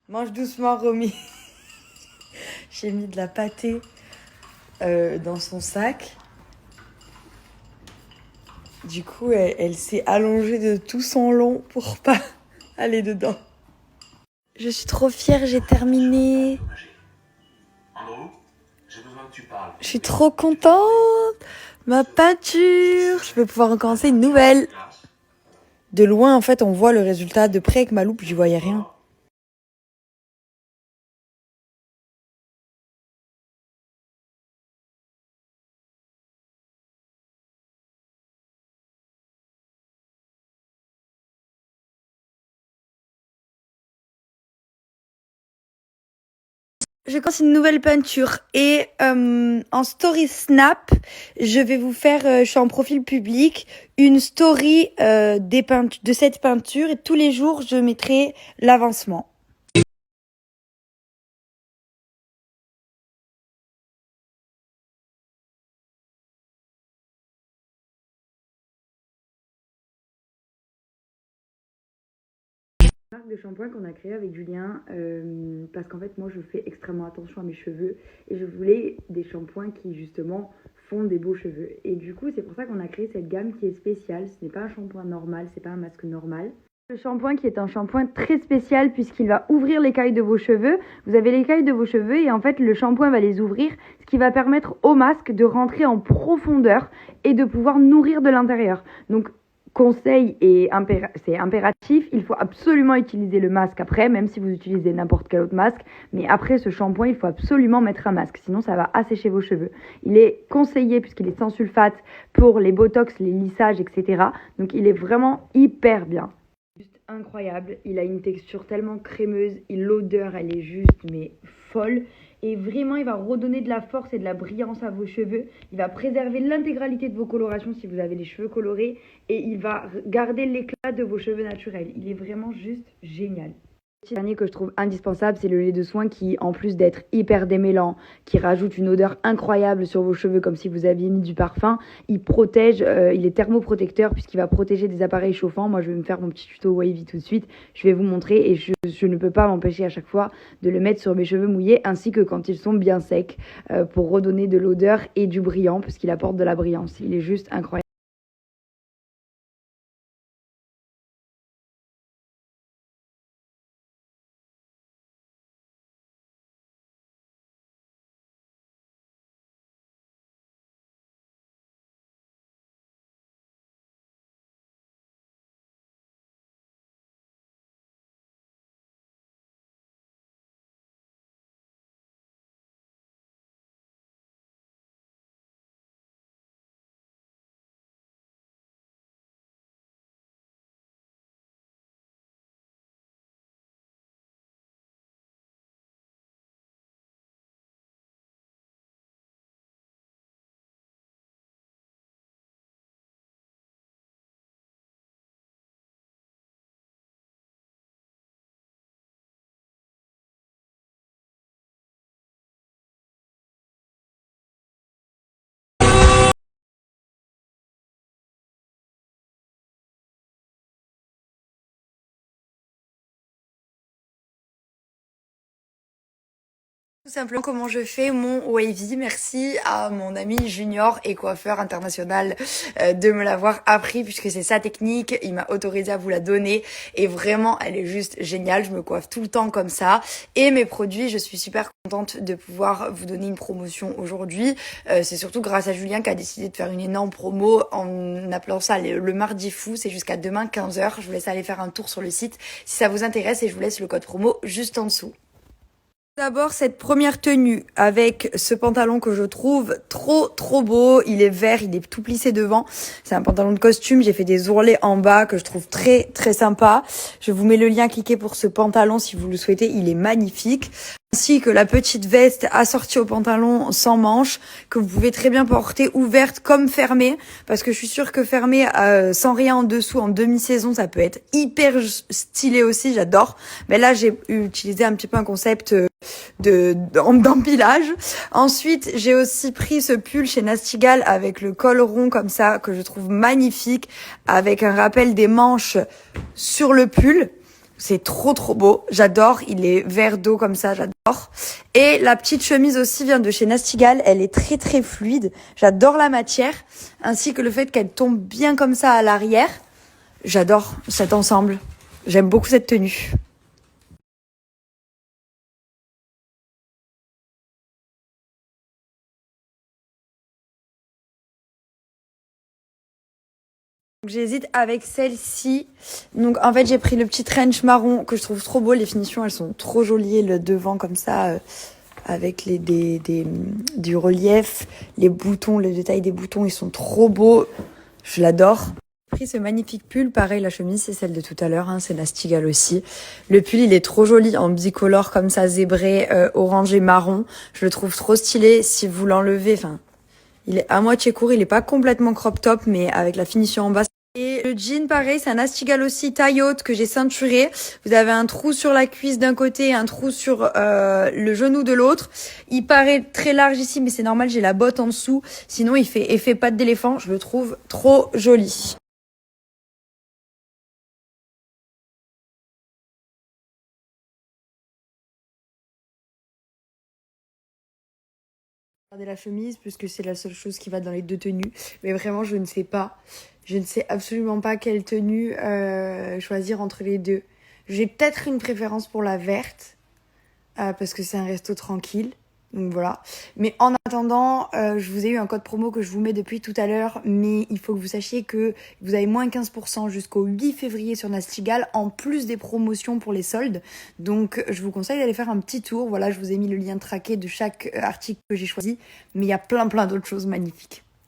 Mange doucement, Romy. J'ai mis de la pâtée dans son sac. Du coup, elle s'est allongée de tout son long pour pas aller dedans. Je suis trop fière, j'ai terminé. Je suis trop contente. Ma peinture. Je vais pouvoir en commencer une nouvelle. De loin, en fait, on voit le résultat. De près, avec ma loupe, j'y voyais rien. Je commence une nouvelle peinture et en story snap, je vais vous faire, je suis en profil public, une story de cette peinture et tous les jours je mettrai l'avancement. Marque de shampoing qu'on a créé avec Julien parce qu'en fait moi je fais extrêmement attention à mes cheveux et je voulais des shampoings qui justement font des beaux cheveux et du coup c'est pour ça qu'on a créé cette gamme qui est spéciale. Ce n'est pas un shampoing normal, c'est pas un masque normal. Le shampoing qui est un shampoing très spécial puisqu'il va ouvrir l'écaille de vos cheveux. Vous avez l'écaille de vos cheveux et en fait le shampoing va les ouvrir, ce qui va permettre au masque de rentrer en profondeur et de pouvoir nourrir de l'intérieur. Donc conseil et c'est impératif, il faut absolument utiliser le masque après, même si vous utilisez n'importe quel autre masque, mais après ce shampoing, il faut absolument mettre un masque, sinon ça va assécher vos cheveux. Il est conseillé puisqu'il est sans sulfate pour les botox, les lissages, etc. Donc il est vraiment hyper bien. Juste incroyable, il a une texture tellement crémeuse et l'odeur elle est juste mais folle. Et vraiment, il va redonner de la force et de la brillance à vos cheveux. Il va préserver l'intégralité de vos colorations si vous avez les cheveux colorés. Et il va garder l'éclat de vos cheveux naturels. Il est vraiment juste génial. Le dernier que je trouve indispensable, c'est le lait de soin qui, en plus d'être hyper démêlant, qui rajoute une odeur incroyable sur vos cheveux comme si vous aviez mis du parfum, il protège, il est thermoprotecteur puisqu'il va protéger des appareils chauffants. Moi, je vais me faire mon petit tuto wavy tout de suite. Je vais vous montrer et je ne peux pas m'empêcher à chaque fois de le mettre sur mes cheveux mouillés ainsi que quand ils sont bien secs pour redonner de l'odeur et du brillant parce qu'il apporte de la brillance. Il est juste incroyable. Tout simplement comment je fais mon wavy. Merci à mon ami Junior et coiffeur international de me l'avoir appris puisque c'est sa technique. Il m'a autorisé à vous la donner et vraiment elle est juste géniale. Je me coiffe tout le temps comme ça. Et mes produits, je suis super contente de pouvoir vous donner une promotion aujourd'hui. C'est surtout grâce à Julien qui a décidé de faire une énorme promo en appelant ça le mardi fou. C'est jusqu'à demain 15h. Je vous laisse aller faire un tour sur le site si ça vous intéresse et je vous laisse le code promo juste en dessous. D'abord, cette première tenue avec ce pantalon que je trouve trop beau. Il est vert, il est tout plissé devant. C'est un pantalon de costume. J'ai fait des ourlets en bas que je trouve très sympa. Je vous mets le lien, cliquez pour ce pantalon si vous le souhaitez. Il est magnifique. Ainsi que la petite veste assortie au pantalon sans manches que vous pouvez très bien porter ouverte comme fermée parce que je suis sûre que fermée sans rien en dessous en demi-saison ça peut être hyper stylé aussi, j'adore. Mais là j'ai utilisé un petit peu un concept d'empilage. Ensuite j'ai aussi pris ce pull chez Nastigal avec le col rond comme ça que je trouve magnifique avec un rappel des manches sur le pull. C'est trop trop beau, j'adore, il est vert d'eau comme ça, j'adore. Et la petite chemise aussi vient de chez Nastigal, elle est très très fluide, j'adore la matière, ainsi que le fait qu'elle tombe bien comme ça à l'arrière. J'adore cet ensemble, j'aime beaucoup cette tenue. J'hésite avec celle-ci. Donc en fait j'ai pris le petit trench marron que je trouve trop beau. Les finitions elles sont trop jolies. Le devant comme ça avec du relief. Les boutons, le détail des boutons ils sont trop beaux. Je l'adore. J'ai pris ce magnifique pull. Pareil la chemise c'est celle de tout à l'heure. Hein, c'est Nastigal aussi. Le pull il est trop joli en bicolore comme ça zébré orange et marron. Je le trouve trop stylé. Si vous l'enlevez, enfin il est à moitié court. Il est pas complètement crop top mais avec la finition en bas. Et le jean, pareil, c'est un Nastigal aussi taille haute que j'ai ceinturé. Vous avez un trou sur la cuisse d'un côté et un trou sur le genou de l'autre. Il paraît très large ici, mais c'est normal, j'ai la botte en dessous. Sinon, il fait effet patte d'éléphant. Je le trouve trop joli. Regardez la chemise, puisque c'est la seule chose qui va dans les deux tenues. Mais vraiment, je ne sais pas. Je ne sais absolument pas quelle tenue choisir entre les deux. J'ai peut-être une préférence pour la verte. Parce que c'est un resto tranquille. Donc voilà. Mais en attendant, je vous ai eu un code promo que je vous mets depuis tout à l'heure. Mais il faut que vous sachiez que vous avez moins 15% jusqu'au 8 février sur Nastigal, en plus des promotions pour les soldes. Donc je vous conseille d'aller faire un petit tour. Voilà, je vous ai mis le lien traqué de chaque article que j'ai choisi. Mais il y a plein d'autres choses magnifiques.